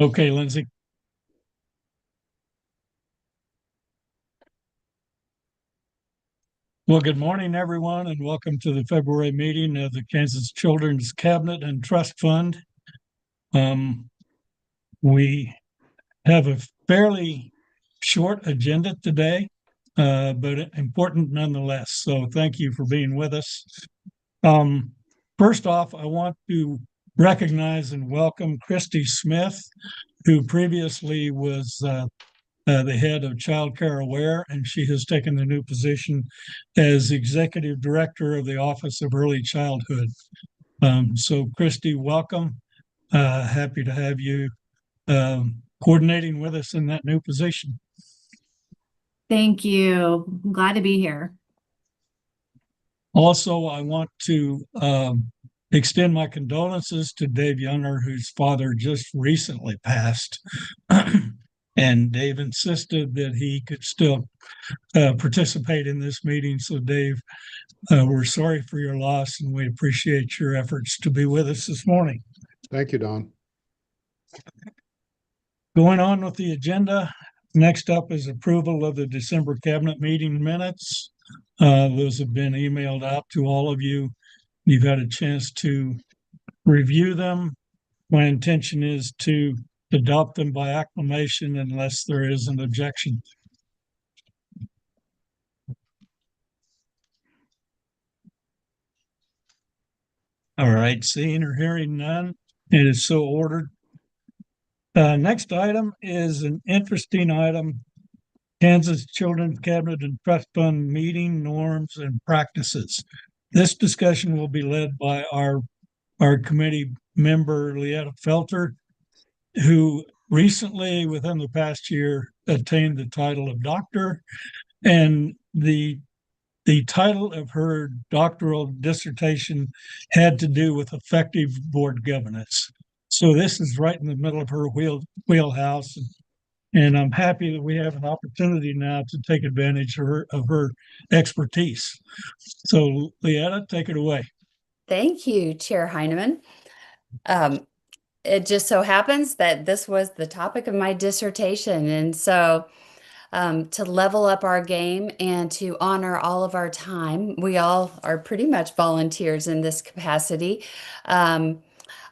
Okay, Lindsay. Well, good morning, everyone, and welcome to the February meeting of the Kansas Children's Cabinet and Trust Fund. We have a fairly short agenda today, but important nonetheless. So thank you for being with us. First off, I want to recognize and welcome Christy Smith, who previously was the head of Child Care Aware, and she has taken the new position as Executive Director of the Office of Early Childhood. So Christy, welcome. Happy to have you coordinating with us in that new position. Thank you. I'm glad to be here. Also, I want to extend my condolences to Dave Younger, whose father just recently passed. And Dave insisted that he could still participate in this meeting. So Dave, we're sorry for your loss, and we appreciate your efforts to be with us this morning. Thank you, Don. Going on with the agenda, next up is approval of the December cabinet meeting minutes. Those have been emailed out to all of you. You've had a chance to review them. My intention is to adopt them by acclamation unless there is an objection. All right, seeing or hearing none, it is so ordered. Next item is an interesting item, Kansas Children's Cabinet and Trust Fund meeting norms and practices. This discussion will be led by our committee member, Leetta Felter, who recently, within the past year, attained the title of doctor. And the title of her doctoral dissertation had to do with effective board governance. So this is right in the middle of her wheelhouse. And I'm happy that we have an opportunity now to take advantage of her expertise. So Leetta, take it away. Thank you, Chair Heineman. It just so happens that this was the topic of my dissertation. And so to level up our game and to honor all of our time, we all are pretty much volunteers in this capacity.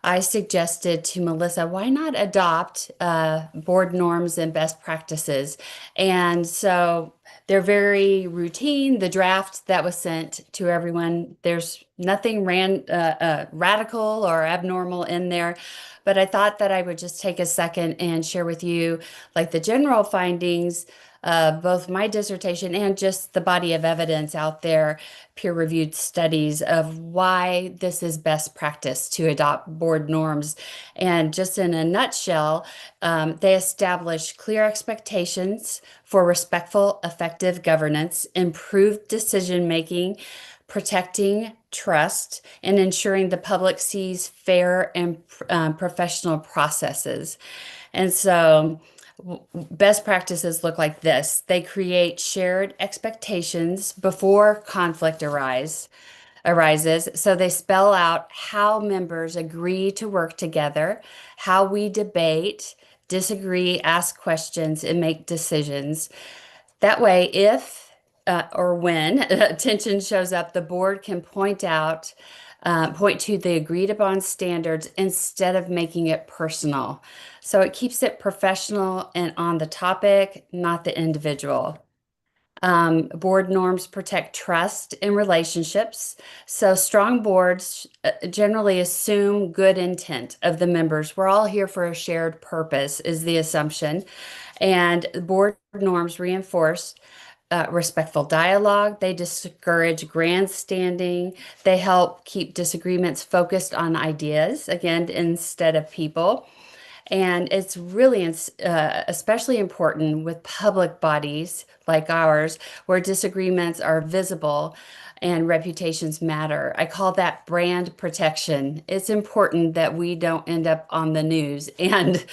I suggested to Melissa, why not adopt board norms and best practices? And so they're very routine. The draft that was sent to everyone, there's nothing radical or abnormal in there. But I thought that I would just take a second and share with you like the general findings, both my dissertation and just the body of evidence out there, peer-reviewed studies of why this is best practice to adopt board norms. And just in a nutshell, they establish clear expectations for respectful, effective governance, improved decision-making, protecting trust, and ensuring the public sees fair and professional processes. And so best practices look like this. They create shared expectations before conflict arises. So they spell out how members agree to work together, how we debate, disagree, ask questions, and make decisions. That way, if or when tension shows up, the board can point to the agreed upon standards instead of making it personal. So it keeps it professional and on the topic, not the individual. Board norms protect trust in relationships. So strong boards generally assume good intent of the members. We're all here for a shared purpose, is the assumption. And board norms reinforce respectful dialogue. They discourage grandstanding. They help keep disagreements focused on ideas, again, instead of people. And it's really especially important with public bodies like ours, where disagreements are visible and reputations matter. I call that brand protection. It's important that we don't end up on the news and,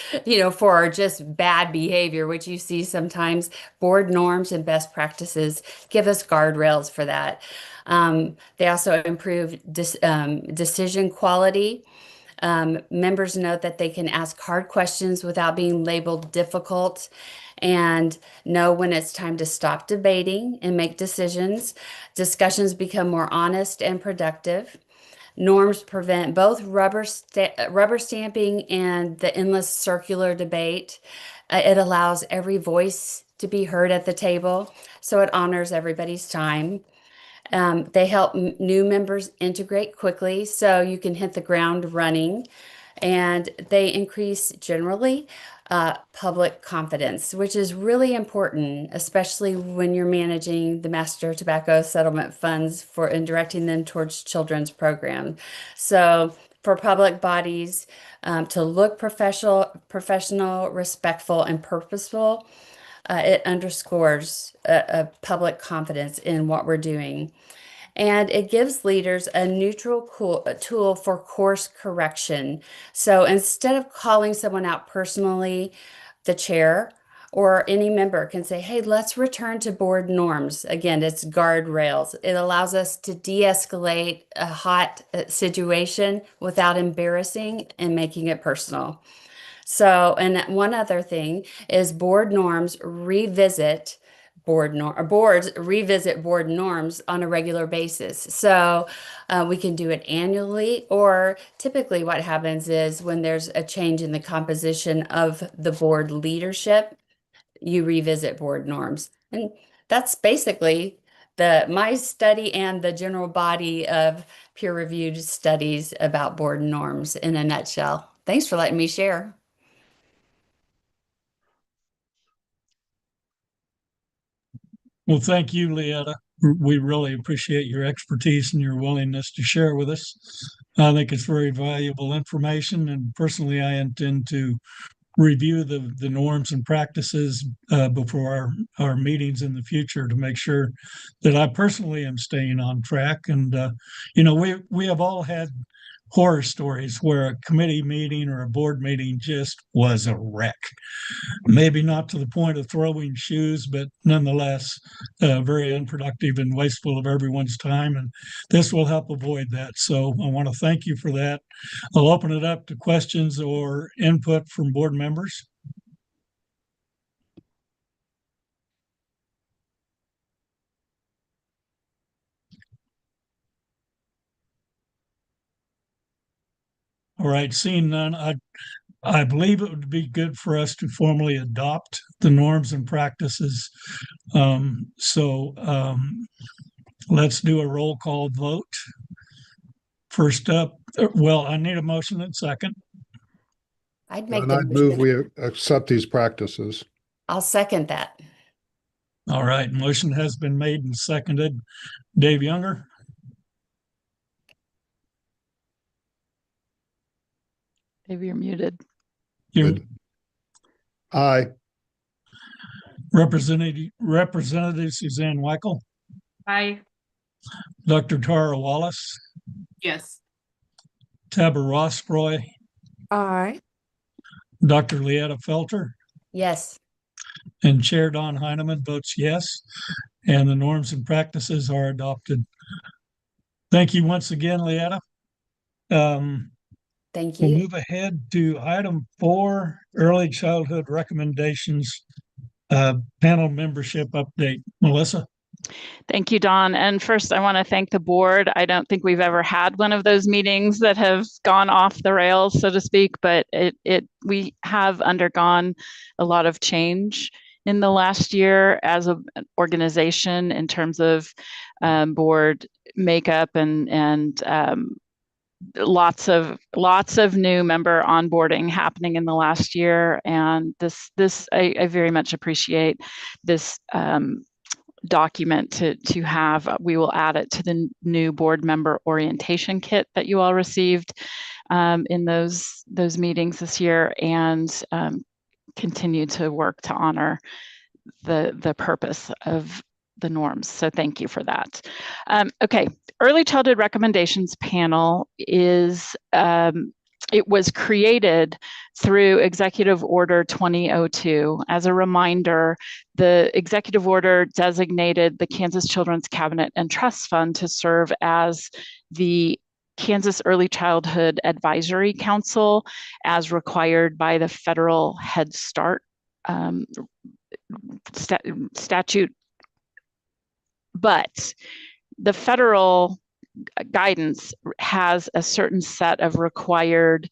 for just bad behavior, which you see sometimes. Board norms and best practices give us guardrails for that. They also improve decision quality. Members know that they can ask hard questions without being labeled difficult and know when it's time to stop debating and make decisions. Discussions become more honest and productive. Norms prevent both rubber stamping and the endless circular debate. It allows every voice to be heard at the table, so it honors everybody's time. They help new members integrate quickly so you can hit the ground running. And they increase generally public confidence, which is really important, especially when you're managing the master tobacco settlement funds for and directing them towards children's programs. So for public bodies to look professional, respectful, and purposeful, it underscores a public confidence in what we're doing. And it gives leaders a neutral tool for course correction. So instead of calling someone out personally, the chair or any member can say, hey, let's return to board norms. Again, it's guardrails. It allows us to de escalate a hot situation without embarrassing and making it personal. So, and one other thing is boards revisit board norms on a regular basis. So we can do it annually, or typically what happens is when there's a change in the composition of the board leadership, you revisit board norms. And that's basically my study and the general body of peer-reviewed studies about board norms in a nutshell. Thanks for letting me share. Well, thank you, Leetta. We really appreciate your expertise and your willingness to share with us. I think it's very valuable information, and personally, I intend to review the norms and practices before our meetings in the future to make sure that I personally am staying on track. And we have all had horror stories where a committee meeting or a board meeting just was a wreck. Maybe not to the point of throwing shoes, but nonetheless very unproductive and wasteful of everyone's time. And this will help avoid that. So I want to thank you for that. I'll open it up to questions or input from board members. All right, seeing none, I believe it would be good for us to formally adopt the norms and practices. So let's do a roll call vote. First up, well, I need a motion and second. I'd make And the I'd move motion. we accept these practices. I'll second that. All right, motion has been made and seconded. Dave Younger, Maybe you're muted. you Good. Aye. Representative Suzanne Weichel, Aye. Dr. Tara Wallace, Yes. Tabor Rossbroy, Aye. Dr. Leetta Felter, Yes. and Chair Don Heineman votes yes, and the norms and practices are adopted. Thank you once again, Leetta. Thank We'll you. move ahead to item 4, early childhood recommendations, panel membership update. Melissa? Thank you, Don. And first, I want to thank the board. I don't think we've ever had one of those meetings that have gone off the rails, so to speak, but we have undergone a lot of change in the last year as an organization in terms of board makeup and lots of new member onboarding happening in the last year. And this I very much appreciate this document to have. We will add it to the new board member orientation kit that you all received in those meetings this year, and continue to work to honor the purpose of the norms. So thank you for that. Okay, early childhood recommendations panel is it was created through Executive Order 2002. As a reminder, the Executive Order designated the Kansas Children's Cabinet and Trust Fund to serve as the Kansas Early Childhood Advisory Council as required by the federal Head Start statute. But the federal guidance has a certain set of required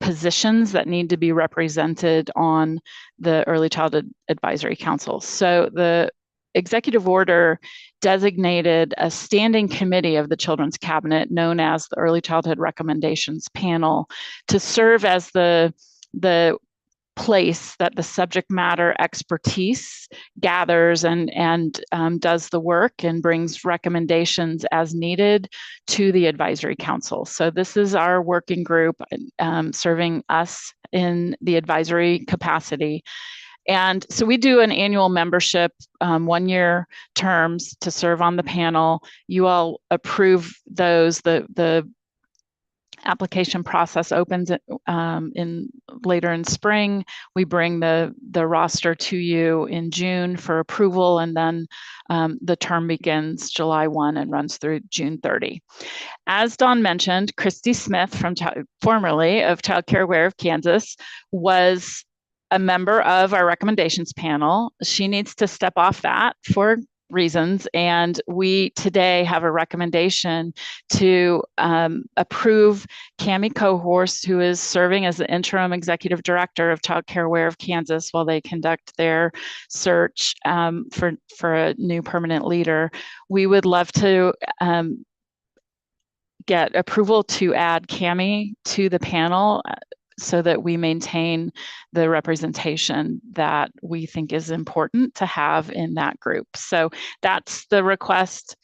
positions that need to be represented on the Early Childhood Advisory Council. So the executive order designated a standing committee of the Children's Cabinet known as the Early Childhood Recommendations Panel to serve as the place that the subject matter expertise gathers and does the work and brings recommendations as needed to the advisory council. So this is our working group serving us in the advisory capacity. And so we do an annual membership, 1-year terms to serve on the panel. You all approve those. The application process opens later in spring. We bring the roster to you in June for approval, and then the term begins July 1 and runs through June 30. As Dawn mentioned, Christy Smith, formerly of Child Care Aware of Kansas, was a member of our recommendations panel. She needs to step off that for reasons, and we today have a recommendation to approve Cami Cohorst, who is serving as the interim executive director of Child Care Aware of Kansas while they conduct their search for a new permanent leader. We would love to get approval to add Cami to the panel so that we maintain the representation that we think is important to have in that group. So that's the request.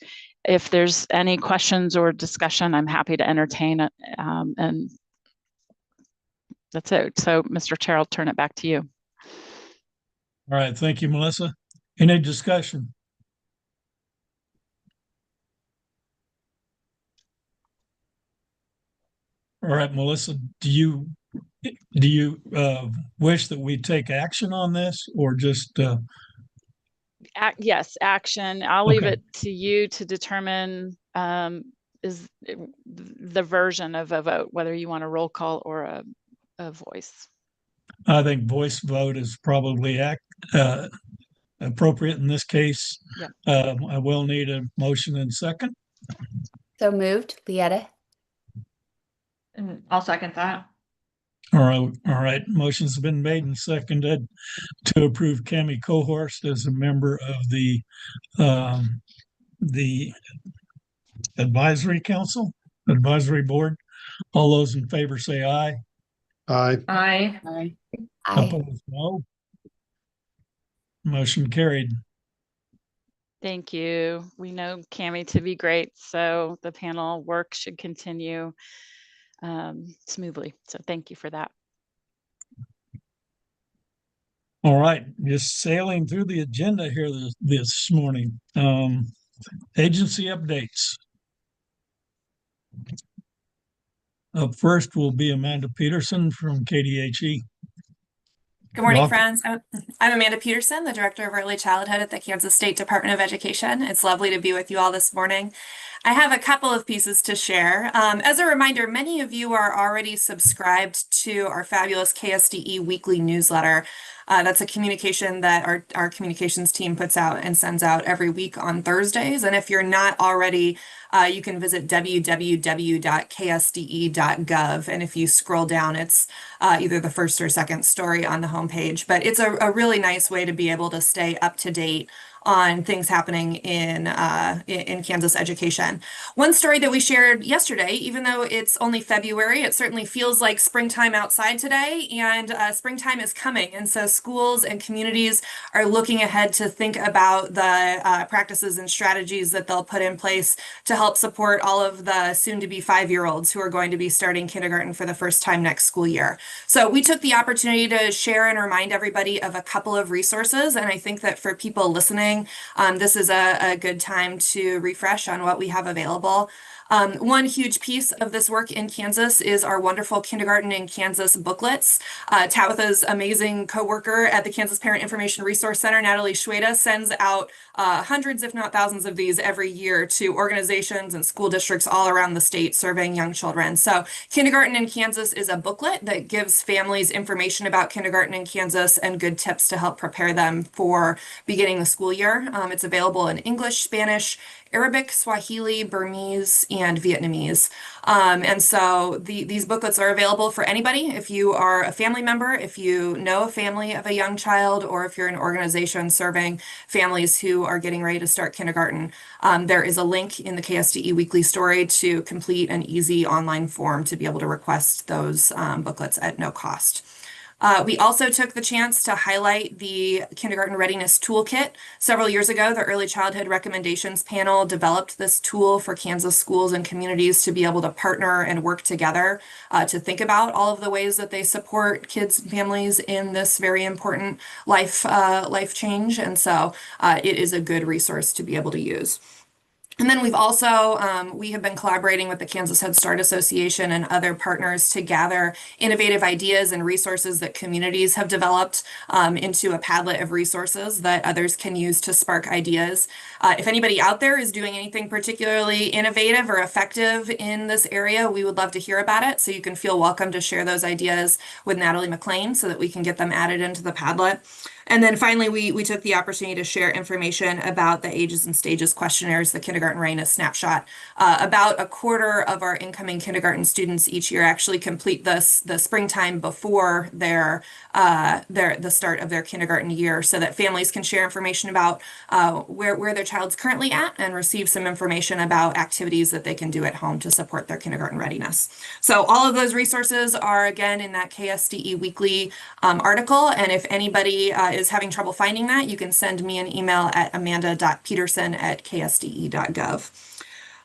If there's any questions or discussion, I'm happy to entertain it. And that's it. So Mr. Chair, I'll turn it back to you. All right, thank you, Melissa. Any discussion? All right, Melissa, do you wish that we take action on this or just Yes, action. I'll leave Okay. it to you to determine is the version of a vote, whether you want a roll call or a voice. I think voice vote is probably appropriate in this case. Yep. I will need a motion and second. So moved, Lietta. And I'll second that. All right. Motion's been made and seconded to approve Cami Cohorst as a member of the advisory advisory board. All those in favor say aye. Aye. Aye. Aye. Opposed, no. Motion carried. Thank you. We know Cami to be great, so the panel work should continue smoothly. So thank you for that. All right, just sailing through the agenda here this morning. Agency updates. Up first will be Amanda Peterson from KDHE. Good morning, Welcome. friends. I'm Amanda Peterson, the Director of Early Childhood at the Kansas State Department of Education. It's lovely to be with you all this morning. I have a couple of pieces to share. As a reminder, many of you are already subscribed to our fabulous KSDE weekly newsletter. That's a communication that our communications team puts out and sends out every week on Thursdays. And if you're not already, you can visit www.ksde.gov. And if you scroll down, it's either the first or second story on the homepage. But it's a really nice way to be able to stay up to date on things happening in Kansas education. One story that we shared yesterday, even though it's only February, it certainly feels like springtime outside today, and springtime is coming. And so schools and communities are looking ahead to think about the practices and strategies that they'll put in place to help support all of the soon-to-be 5-year-olds who are going to be starting kindergarten for the first time next school year. So we took the opportunity to share and remind everybody of a couple of resources, and I think that for people listening, this is a good time to refresh on what we have available. One huge piece of this work in Kansas is our wonderful Kindergarten in Kansas booklets. Tabitha's amazing coworker at the Kansas Parent Information Resource Center, Natalie Schweda, sends out hundreds, if not thousands of these every year to organizations and school districts all around the state serving young children. So Kindergarten in Kansas is a booklet that gives families information about kindergarten in Kansas and good tips to help prepare them for beginning the school year. It's available in English, Spanish, Arabic, Swahili, Burmese, and Vietnamese. And so these booklets are available for anybody. If you are a family member, if you know a family of a young child, or if you're an organization serving families who are getting ready to start kindergarten, there is a link in the KSDE Weekly Story to complete an easy online form to be able to request those booklets at no cost. We also took the chance to highlight the Kindergarten Readiness Toolkit. Several years ago, the Early Childhood Recommendations Panel developed this tool for Kansas schools and communities to be able to partner and work together to think about all of the ways that they support kids and families in this very important life change. And so it is a good resource to be able to use. And then we've also, we have been collaborating with the Kansas Head Start Association and other partners to gather innovative ideas and resources that communities have developed into a Padlet of resources that others can use to spark ideas. If anybody out there is doing anything particularly innovative or effective in this area, we would love to hear about it. So you can feel welcome to share those ideas with Natalie McLean so that we can get them added into the Padlet. And then finally, we took the opportunity to share information about the ages and stages questionnaires, the Kindergarten Readiness Snapshot. About a quarter of our incoming kindergarten students each year actually complete the springtime before the start of their kindergarten year, so that families can share information about where their child's currently at and receive some information about activities that they can do at home to support their kindergarten readiness. So all of those resources are again in that KSDE Weekly article, and if anybody is having trouble finding that, you can send me an email at amanda.peterson@ksde.gov.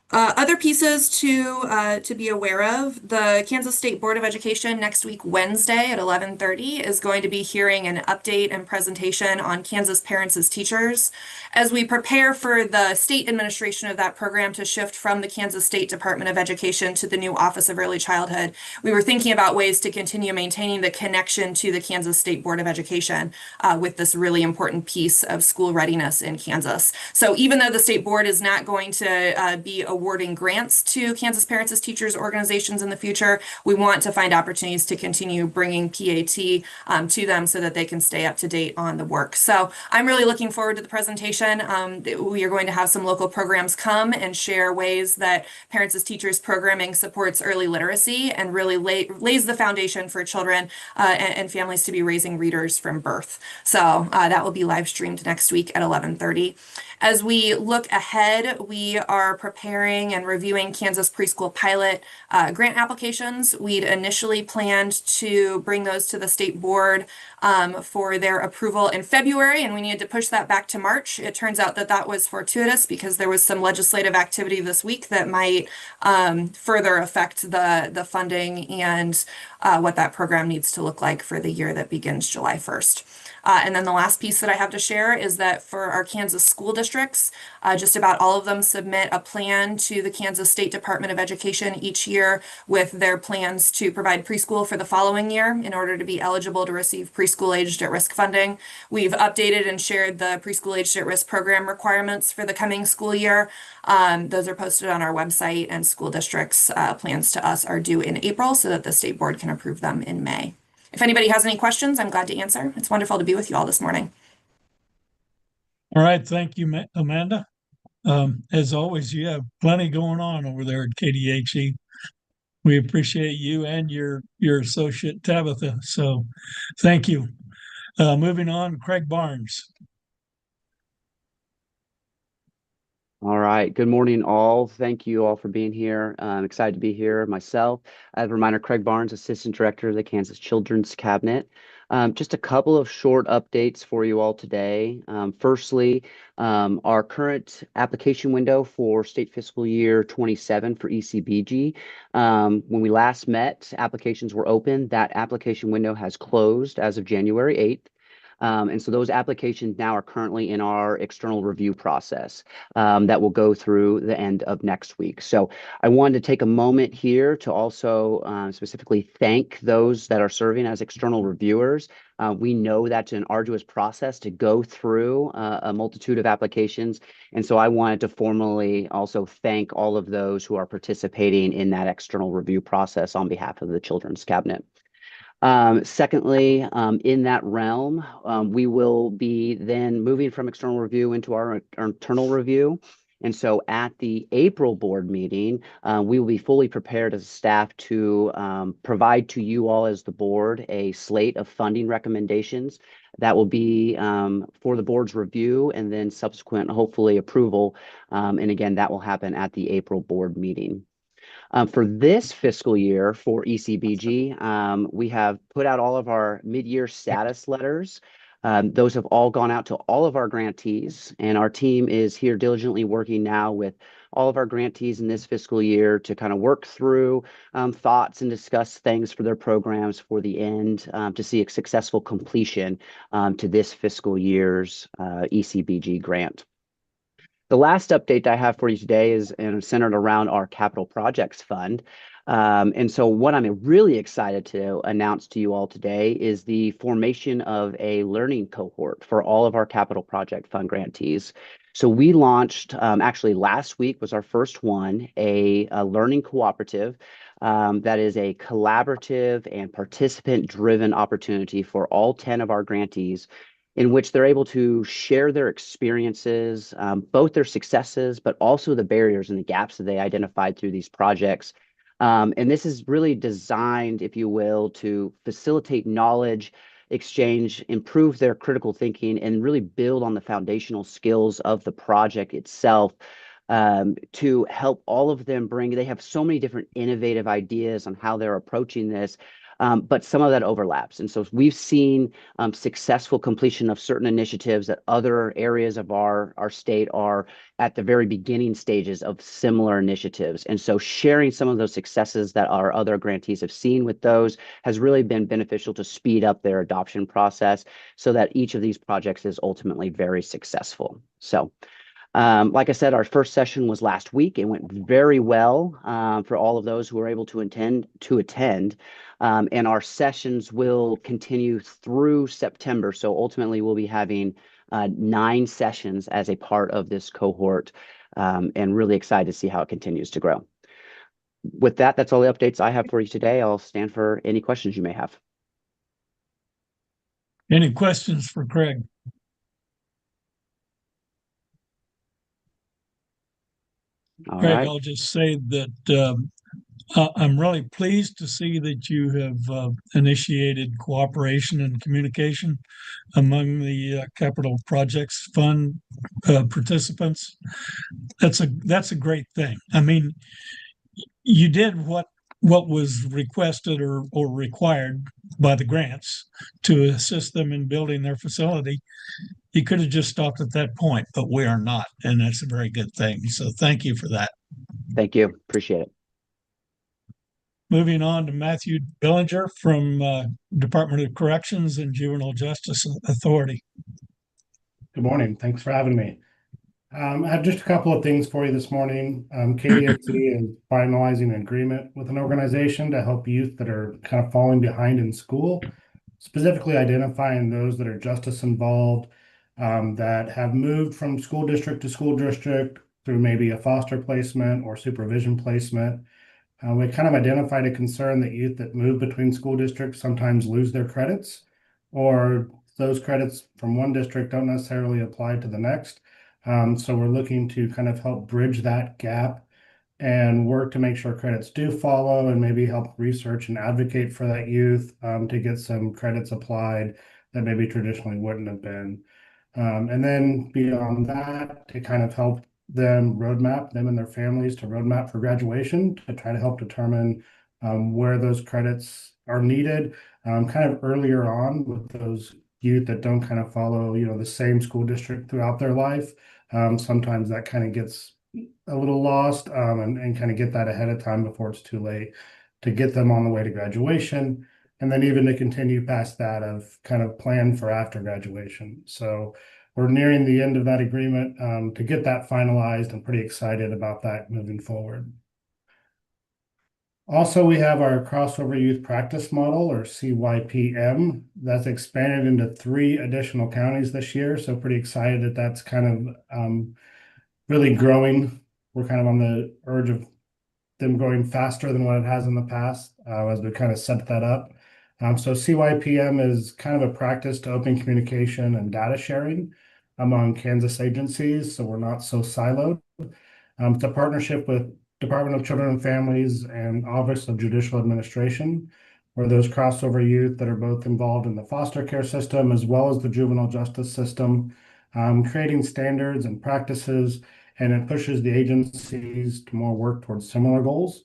Other pieces to be aware of: the Kansas State Board of Education next week, Wednesday at 11:30, is going to be hearing an update and presentation on Kansas Parents as Teachers. As we prepare for the state administration of that program to shift from the Kansas State Department of Education to the new Office of Early Childhood, we were thinking about ways to continue maintaining the connection to the Kansas State Board of Education with this really important piece of school readiness in Kansas. So even though the state board is not going to be awarding grants to Kansas Parents as Teachers organizations in the future, we want to find opportunities to continue bringing PAT to them so that they can stay up to date on the work. So I'm really looking forward to the presentation. We are going to have some local programs come and share ways that Parents as Teachers programming supports early literacy and really lays the foundation for children and families to be raising readers from birth. So that will be live streamed next week at 11:30. As we look ahead, we are preparing and reviewing Kansas preschool pilot grant applications. We'd initially planned to bring those to the state board for their approval in February, and we needed to push that back to March. It turns out that that was fortuitous because there was some legislative activity this week that might further affect the funding and what that program needs to look like for the year that begins July 1st. And then the last piece that I have to share is that for our Kansas school districts, just about all of them submit a plan to the Kansas State Department of Education each year with their plans to provide preschool for the following year in order to be eligible to receive preschool aged at risk funding. We've updated and shared the preschool aged at risk program requirements for the coming school year. Those are posted on our website, and school districts' plans to us are due in April so that the state board can approve them in May. If anybody has any questions, I'm glad to answer. It's wonderful to be with you all this morning. All right, thank you, Amanda. As always, you have plenty going on over there at KDHE. We appreciate you and your associate Tabitha. So thank you. Moving on, Craig Barnes. All right. Good morning, all. Thank you all for being here. I'm excited to be here myself. As a reminder, Craig Barnes, Assistant Director of the Kansas Children's Cabinet. Just a couple of short updates for you all today. Firstly, our current application window for state fiscal year 27 for ECBG. When we last met, applications were open. That application window has closed as of January 8th. And so those applications now are currently in our external review process that will go through the end of next week. So I wanted to take a moment here to also specifically thank those that are serving as external reviewers. We know that's an arduous process to go through a multitude of applications. And so I wanted to formally also thank all of those who are participating in that external review process on behalf of the Children's Cabinet. Secondly, in that realm, we will be then moving from external review into our internal review. And so at the April board meeting, we will be fully prepared as a staff to provide to you all as the board a slate of funding recommendations that will be for the board's review and then subsequent, hopefully, approval. And again, that will happen at the April board meeting. For this fiscal year for ECBG, we have put out all of our mid-year status letters. Those have all gone out to all of our grantees, and our team is here diligently working now with all of our grantees in this fiscal year to kind of work through thoughts and discuss things for their programs for the end to see a successful completion to this fiscal year's ECBG grant. The last update I have for you today is centered around our capital projects fund. And so what I'm really excited to announce to you all today is the formation of a learning cohort for all of our capital project fund grantees. So we launched, actually last week was our first one, a learning cooperative that is a collaborative and participant-driven opportunity for all 10 of our grantees in which they're able to share their experiences, both their successes, but also the barriers and the gaps that they identified through these projects. And this is really designed, if you will, to facilitate knowledge exchange, improve their critical thinking, and really build on the foundational skills of the project itself to help all of them they have so many different innovative ideas on how they're approaching this. But some of that overlaps. And so we've seen successful completion of certain initiatives that other areas of our state are at the very beginning stages of similar initiatives. And so sharing some of those successes that our other grantees have seen with those has really been beneficial to speed up their adoption process so that each of these projects is ultimately very successful. So like I said, our first session was last week. It went very well for all of those who were able to attend. And our sessions will continue through September. So ultimately, we'll be having 9 sessions as a part of this cohort and really excited to see how it continues to grow. With that, that's all the updates I have for you today. I'll stand for any questions you may have. Any questions for Craig? All Craig, right. I'll just say that I'm really pleased to see that you have initiated cooperation and communication among the Capital Projects Fund participants. That's a great thing. I mean, you did what was requested or required by the grants to assist them in building their facility. You could have just stopped at that point, but we are not, and that's a very good thing. So thank you for that. Thank you. Appreciate it. Moving on to Matthew Billinger from Department of Corrections and Juvenile Justice Authority. Good morning. Thanks for having me. I have just a couple of things for you this morning. KDFC is finalizing an agreement with an organization to help youth that are kind of falling behind in school, specifically identifying those that are justice involved, that have moved from school district to school district through maybe a foster placement or supervision placement. We kind of identified a concern that youth that move between school districts sometimes lose their credits, or those credits from one district don't necessarily apply to the next. So we're looking to kind of help bridge that gap and work to make sure credits do follow and maybe help research and advocate for that youth to get some credits applied that maybe traditionally wouldn't have been. And then beyond that, to kind of help them roadmap, them and their families to roadmap for graduation to try to help determine where those credits are needed kind of earlier on with those youth that don't kind of follow, the same school district throughout their life. Sometimes that kind of gets a little lost and kind of get that ahead of time before it's too late to get them on the way to graduation. And then even to continue past that of kind of plan for after graduation. So we're nearing the end of that agreement to get that finalized. I'm pretty excited about that moving forward. Also, we have our crossover youth practice model, or CYPM, that's expanded into 3 additional counties this year. So pretty excited that that's kind of really growing. We're kind of on the urge of them growing faster than what it has in the past as we kind of set that up. So CYPM is kind of a practice to open communication and data sharing among Kansas agencies, so we're not so siloed. It's a partnership with Department of Children and Families and Office of Judicial Administration, where those crossover youth that are both involved in the foster care system as well as the juvenile justice system, creating standards and practices, and it pushes the agencies to more work towards similar goals,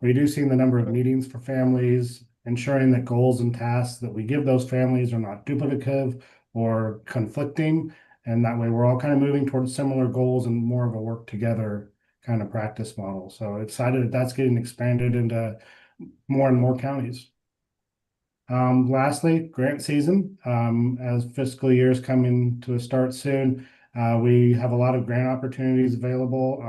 reducing the number of meetings for families, ensuring that goals and tasks that we give those families are not duplicative or conflicting. And that way we're all kind of moving towards similar goals and more of a work together kind of practice model. So excited that that's getting expanded into more and more counties. Lastly, grant season. As fiscal year is coming to a start soon, we have a lot of grant opportunities available.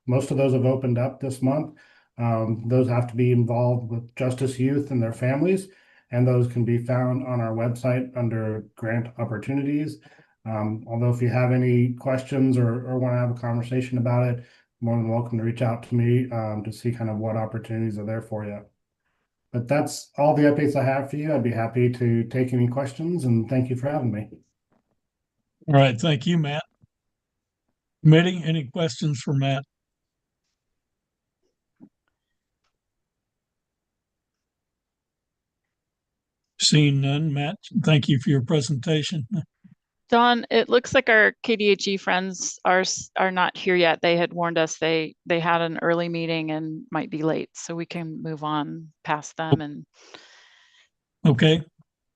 Most of those have opened up this month. Those have to be involved with Justice Youth and their families, and those can be found on our website under grant opportunities. Although if you have any questions or want to have a conversation about it, more than welcome to reach out to me to see kind of what opportunities are there for you. But that's all the updates I have for you. I'd be happy to take any questions, and thank you for having me. All right, thank you, Matt. Committee, any questions for Matt? Seeing none, Matt, thank you for your presentation. Dawn, it looks like our KDHE friends are not here yet. They had warned us they had an early meeting and might be late, so we can move on past them. And Okay,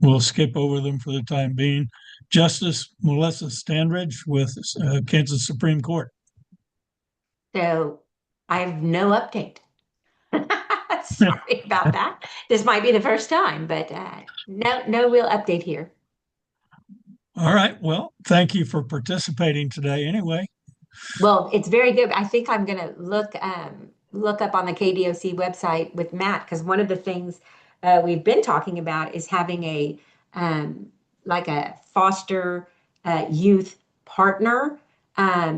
we'll skip over them for the time being. Justice Melissa Standridge with Kansas Supreme Court. So I have no update. Sorry about that. This might be the first time, but no real update here. All right, well, thank you for participating today anyway. Well, it's very good. I think I'm going to look up on the KDOC website with Matt, because one of the things we've been talking about is having a like a foster youth partner,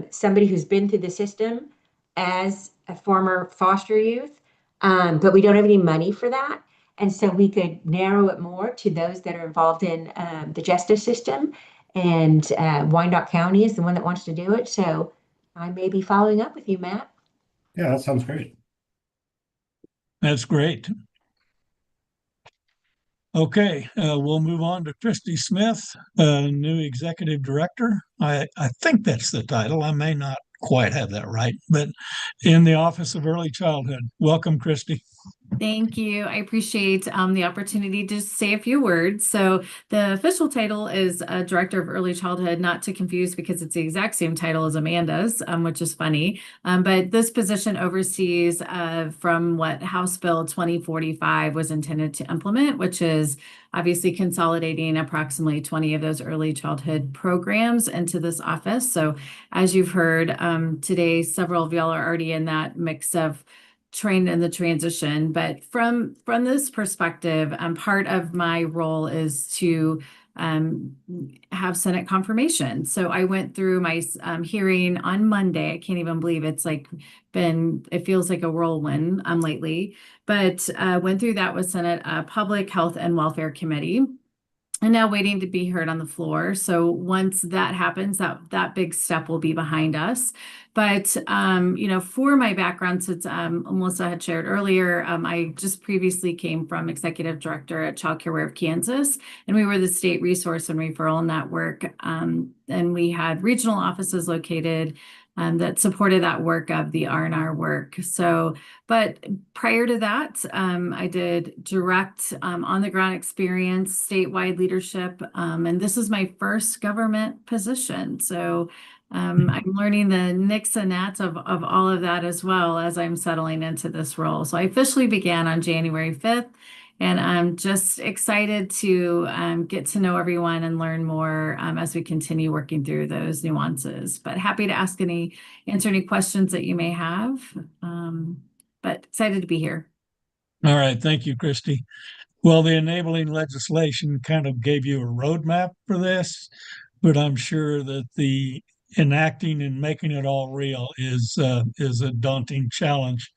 somebody who's been through the system as a former foster youth, but we don't have any money for that. And so we could narrow it more to those that are involved in the justice system. And Wyandotte County is the one that wants to do it. So I may be following up with you, Matt. Yeah, that sounds great. That's great. Okay, we'll move on to Christy Smith, new executive director. I think that's the title. I may not quite have that right, but in the Office of Early Childhood. Welcome, Christy. Thank you. I appreciate the opportunity to say a few words. So the official title is Director of Early Childhood, not to confuse because it's the exact same title as Amanda's, which is funny. But this position oversees from what House Bill 2045 was intended to implement, which is obviously consolidating approximately 20 of those early childhood programs into this office. So as you've heard today, several of y'all are already in that mix of trained in the transition. But from this perspective, part of my role is to have Senate confirmation. So I went through my hearing on Monday. I can't even believe it's it feels like a whirlwind lately, but went through that with Senate Public Health and Welfare Committee. And now waiting to be heard on the floor. So once that happens, that big step will be behind us. But for my background, since Melissa had shared earlier, I just previously came from executive director at Child Care Aware of Kansas, and we were the state resource and referral network. And we had regional offices located that supported that work of the R&R work. So, but prior to that, I did direct on-the-ground experience, statewide leadership, and this is my first government position. So I'm learning the nicks and nats of all of that as well as I'm settling into this role. So I officially began on January 5th. And I'm just excited to get to know everyone and learn more as we continue working through those nuances. But happy to answer any questions that you may have. But excited to be here. All right, thank you, Christy. Well, the enabling legislation kind of gave you a roadmap for this, but I'm sure that the enacting and making it all real is a daunting challenge.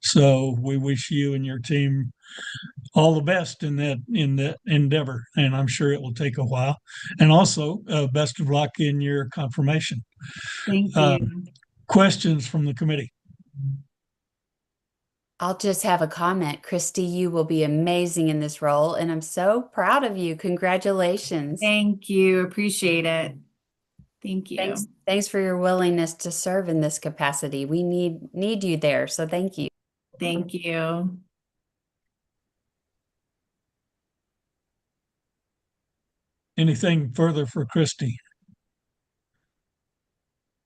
So we wish you and your team all the best in that endeavor, and I'm sure it will take a while. And also, best of luck in your confirmation. Thank you. Questions from the committee? I'll just have a comment. Christy, you will be amazing in this role, and I'm so proud of you. Congratulations. Thank you. Appreciate it. Thank you. Thanks for your willingness to serve in this capacity. We need you there, so thank you. Thank you. Anything further for Christy?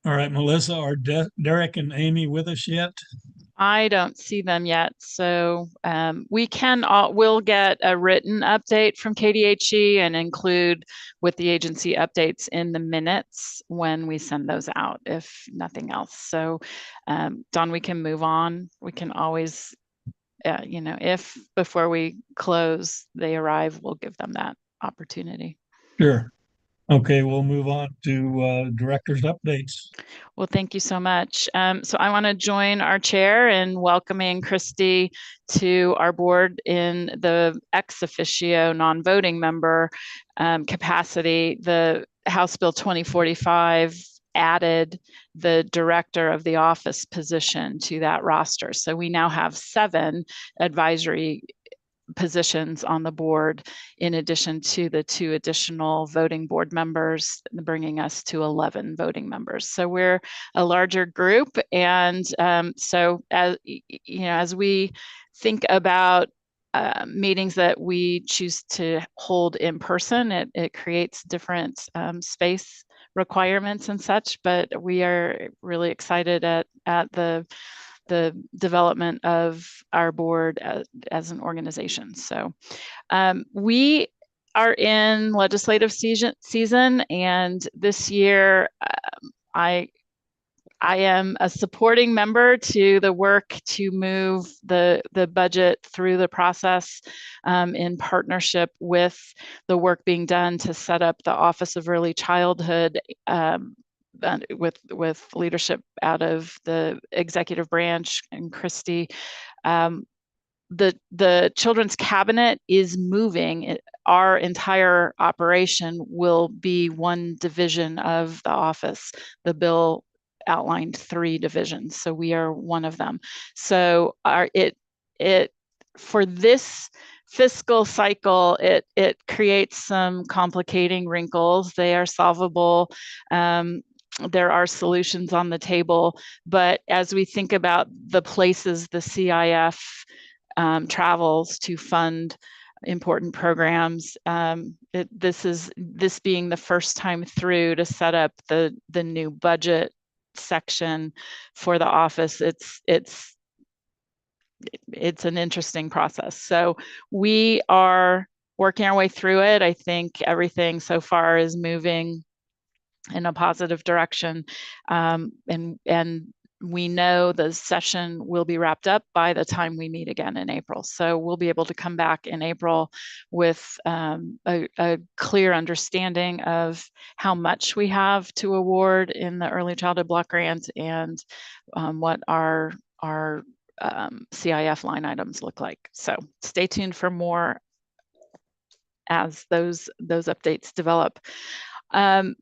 All right, Melissa, are Derek and Amy with us yet? I don't see them yet. So we'll get a written update from KDHE and include with the agency updates in the minutes when we send those out, if nothing else. So Don, we can move on. We can always, if before we close, they arrive, we'll give them that opportunity. Sure. Okay, we'll move on to director's updates. Well, thank you so much. So I want to join our chair in welcoming Christy to our board in the ex officio non-voting member capacity. The House Bill 2045 added the director of the office position to that roster. So we now have 7 advisory positions on the board, in addition to the 2 additional voting board members, bringing us to 11 voting members. So we're a larger group, and so as we think about meetings that we choose to hold in person, it creates different space requirements and such. But we are really excited at the development of our board as an organization. So we are in legislative season, and this year I am a supporting member to the work to move the budget through the process in partnership with the work being done to set up the Office of Early Childhood with leadership out of the executive branch and Christy. The Children's Cabinet is moving. Our entire operation will be one division of the office. The bill outlined 3 divisions, so we are one of them. So for this fiscal cycle, it creates some complicating wrinkles. They are solvable. There are solutions on the table, but as we think about the places the CIF travels to fund important programs, this being the first time through to set up the new budget section for the office, it's an interesting process. So we are working our way through it. I think everything so far is moving in a positive direction, and we know the session will be wrapped up by the time we meet again in April. So we'll be able to come back in April with a clear understanding of how much we have to award in the early childhood block grant and what our CIF line items look like. So stay tuned for more as those updates develop. I'm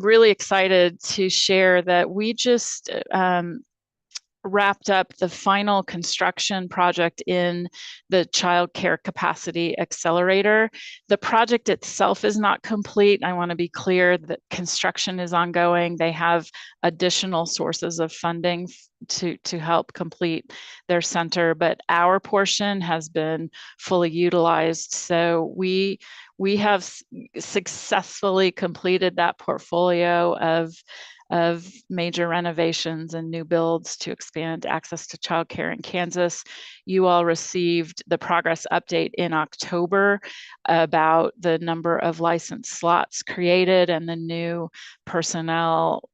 really excited to share that we just wrapped up the final construction project in the Child Care Capacity Accelerator. The project itself is not complete. I want to be clear that construction is ongoing. They have additional sources of funding to help complete their center, but our portion has been fully utilized. So we have successfully completed that portfolio of major renovations and new builds to expand access to childcare in Kansas. You all received the progress update in October about the number of licensed slots created and the new personnel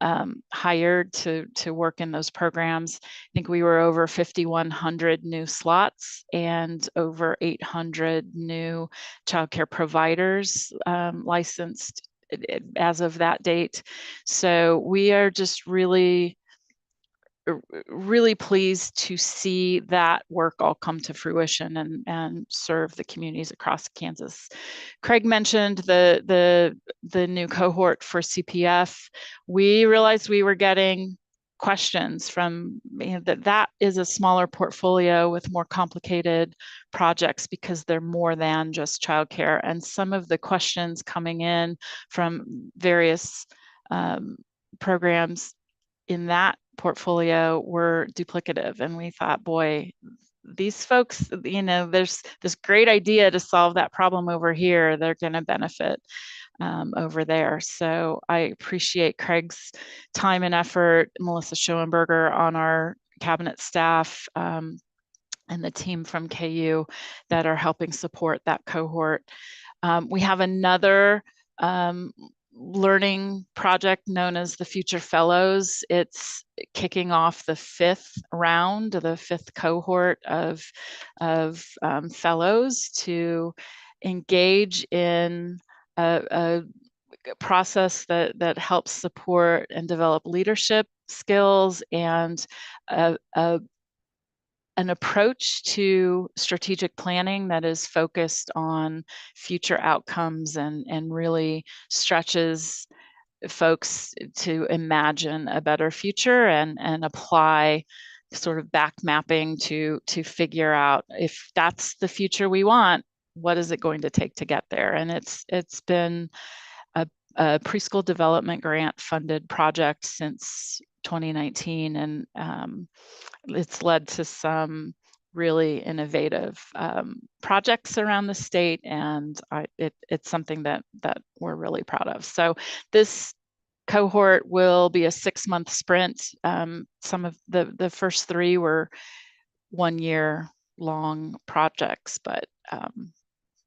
hired to work in those programs. I think we were over 5,100 new slots and over 800 new childcare providers licensed as of that date. So we are just really pleased to see that work all come to fruition and serve the communities across Kansas. Craig mentioned the new cohort for CPF. We realized we were getting questions from that is a smaller portfolio with more complicated projects because they're more than just childcare. And some of the questions coming in from various programs in that portfolio were duplicative. And we thought, boy, these folks, there's this great idea to solve that problem over here. They're going to benefit over there. So I appreciate Craig's time and effort, Melissa Schoenberger on our cabinet staff, and the team from KU that are helping support that cohort. We have another learning project known as the Future Fellows. It's kicking off the 5th round, the 5th cohort of fellows to engage in a process that helps support and develop leadership skills and an approach to strategic planning that is focused on future outcomes and really stretches folks to imagine a better future and apply sort of back mapping to figure out if that's the future we want, what is it going to take to get there? And it's been a preschool development grant funded project since 2019, and it's led to some really innovative projects around the state, and it's something that we're really proud of. So this cohort will be a 6-month sprint. Some of the first 3 were 1-year long projects, but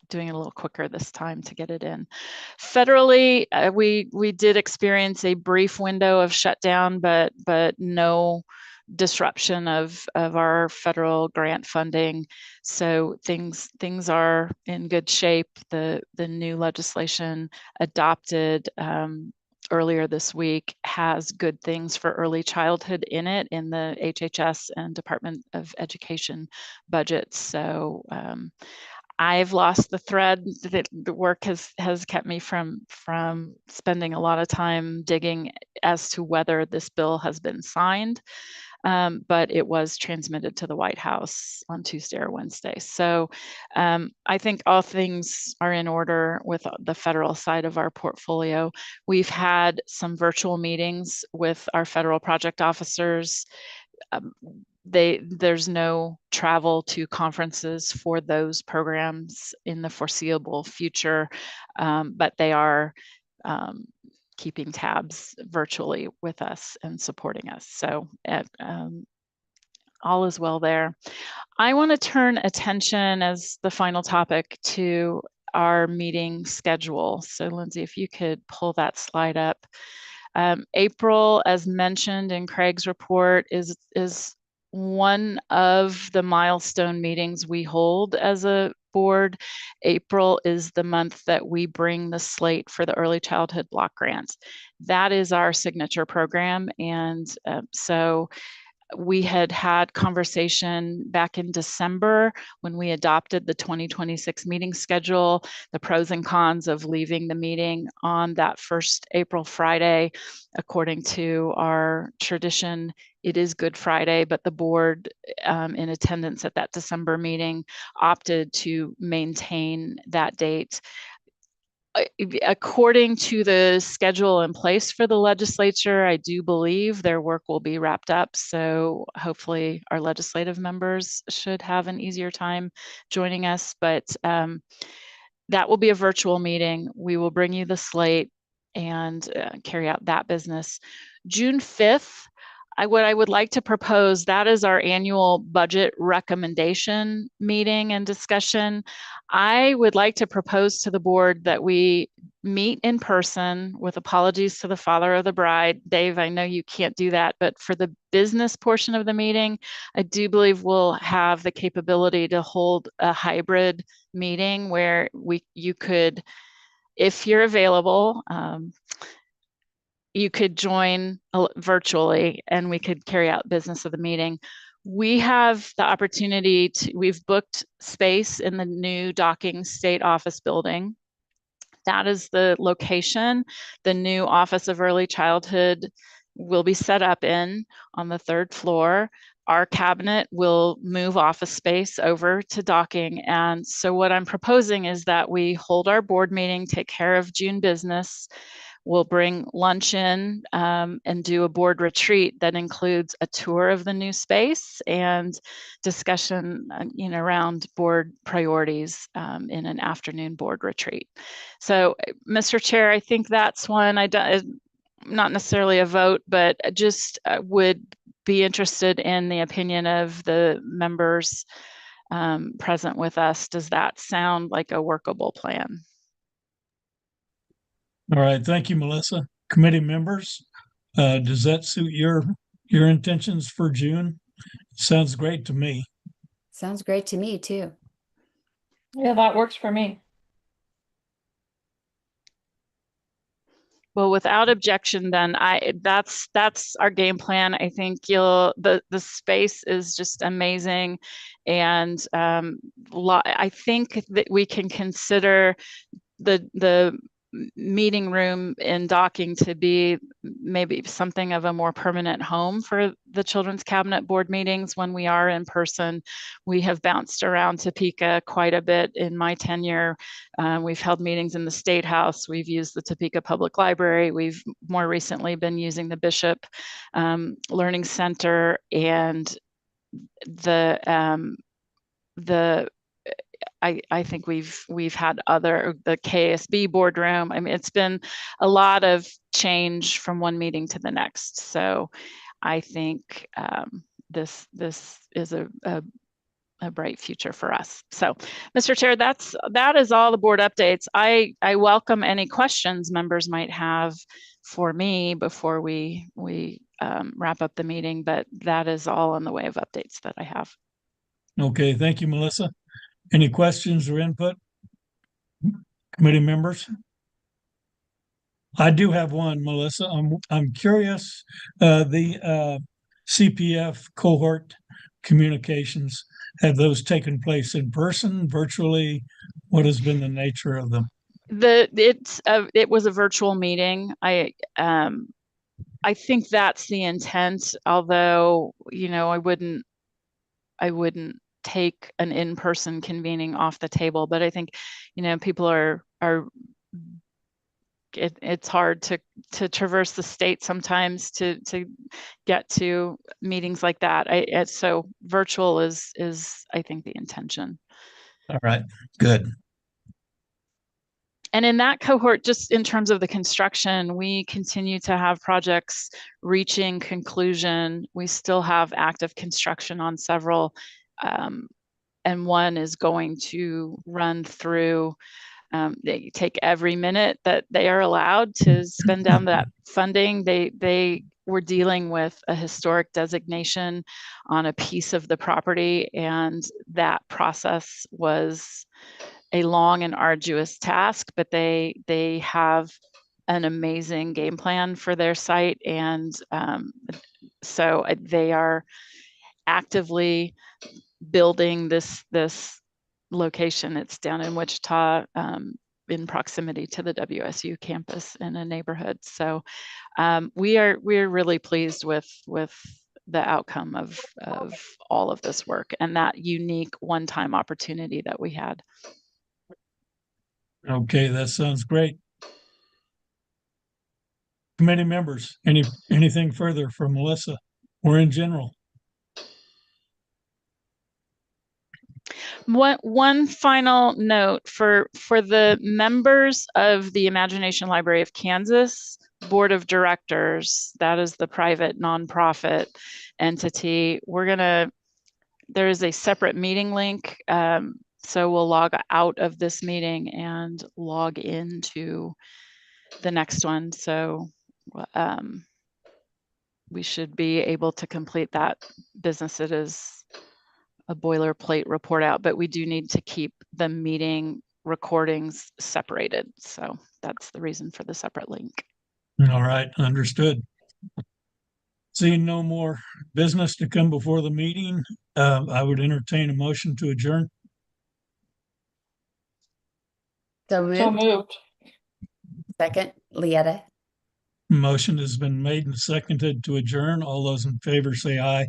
doing it a little quicker this time to get it in. Federally, we did experience a brief window of shutdown, but no disruption of our federal grant funding. So things are in good shape. The new legislation adopted earlier this week has good things for early childhood in it in the HHS and Department of Education budgets. So I've lost the thread. The work has kept me from spending a lot of time digging as to whether this bill has been signed, but it was transmitted to the White House on Tuesday or Wednesday. So I think all things are in order with the federal side of our portfolio. We've had some virtual meetings with our federal project officers. There's no travel to conferences for those programs in the foreseeable future, but they are keeping tabs virtually with us and supporting us. So all is well there. I want to turn attention as the final topic to our meeting schedule. So Lindsay, if you could pull that slide up. April, as mentioned in Craig's report, is one of the milestone meetings we hold as a board. April is the month that we bring the slate for the early childhood block grants. That is our signature program. And so we had conversation back in December when we adopted the 2026 meeting schedule, the pros and cons of leaving the meeting on that first April Friday, according to our tradition it is Good Friday, but the board in attendance at that December meeting opted to maintain that date. According to the schedule in place for the legislature, I do believe their work will be wrapped up. So hopefully our legislative members should have an easier time joining us. But that will be a virtual meeting. We will bring you the slate and carry out that business. June 5th, what I would like to propose, that is our annual budget recommendation meeting and discussion. I would like to propose to the board that we meet in person, with apologies to the father of the bride. Dave, I know you can't do that, but for the business portion of the meeting, I do believe we'll have the capability to hold a hybrid meeting where you could, if you're available, you could join virtually and we could carry out business of the meeting. We have the opportunity we've booked space in the new docking state office building. That is the location the new Office of Early Childhood will be set up in, on the 3rd floor. Our cabinet will move office space over to docking. And so what I'm proposing is that we hold our board meeting, take care of June business. We'll bring lunch in and do a board retreat that includes a tour of the new space and discussion around board priorities in an afternoon board retreat. So, Mr. Chair, I think that's one. Not necessarily a vote, but just would be interested in the opinion of the members present with us. Does that sound like a workable plan? All right, thank you, Melissa. Committee members, does that suit your intentions for June? Sounds great to me. Sounds great to me too. Yeah, that works for me. Well, without objection, then that's our game plan. I think the space is just amazing, and I think that we can consider the meeting room in docking to be maybe something of a more permanent home for the Children's Cabinet board meetings when we are in person. We have bounced around Topeka quite a bit in my tenure. We've held meetings in the State House. We've used the Topeka Public Library. We've more recently been using the Bishop Learning Center, and I think we've had the KSB boardroom. I mean, it's been a lot of change from one meeting to the next. So I think this is a bright future for us. So, Mr. Chair, that is all the board updates. I welcome any questions members might have for me before we wrap up the meeting, but that is all in the way of updates that I have. Okay, thank you, Melissa. Any questions or input? Committee members? I do have one, Melissa. I'm curious, the CPF cohort communications, have those taken place in person, virtually? What has been the nature of them? It was a virtual meeting. I think that's the intent, although, I wouldn't take an in-person convening off the table, but I think, people it's hard to traverse the state sometimes to get to meetings like that. So virtual is I think the intention. All right, good. And in that cohort, just in terms of the construction, we continue to have projects reaching conclusion. We still have active construction on several, and one is going to run through. They take every minute that they are allowed to spend down that funding. They were dealing with a historic designation on a piece of the property, and that process was a long and arduous task, but they have an amazing game plan for their site, and so they are actively building this location. It's down in Wichita, in proximity to the WSU campus in a neighborhood. So we're really pleased with the outcome of all of this work and that unique one-time opportunity that we had. Okay, that sounds great. Committee members, anything further from Melissa or in general? One final note for the members of the Imagination Library of Kansas Board of Directors, that is the private nonprofit entity. There is a separate meeting link. So we'll log out of this meeting and log into the next one. So we should be able to complete that business. It is a boilerplate report out, but we do need to keep the meeting recordings separated. So that's the reason for the separate link. All right, understood. Seeing no more business to come before the meeting, I would entertain a motion to adjourn. So So moved. moved. Second, Leetta. Motion has been made and seconded to adjourn. All those in favor say aye.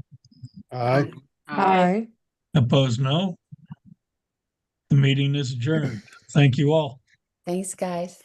Aye. Aye. Opposed, no. The meeting is adjourned. Thank you all. Thanks, guys.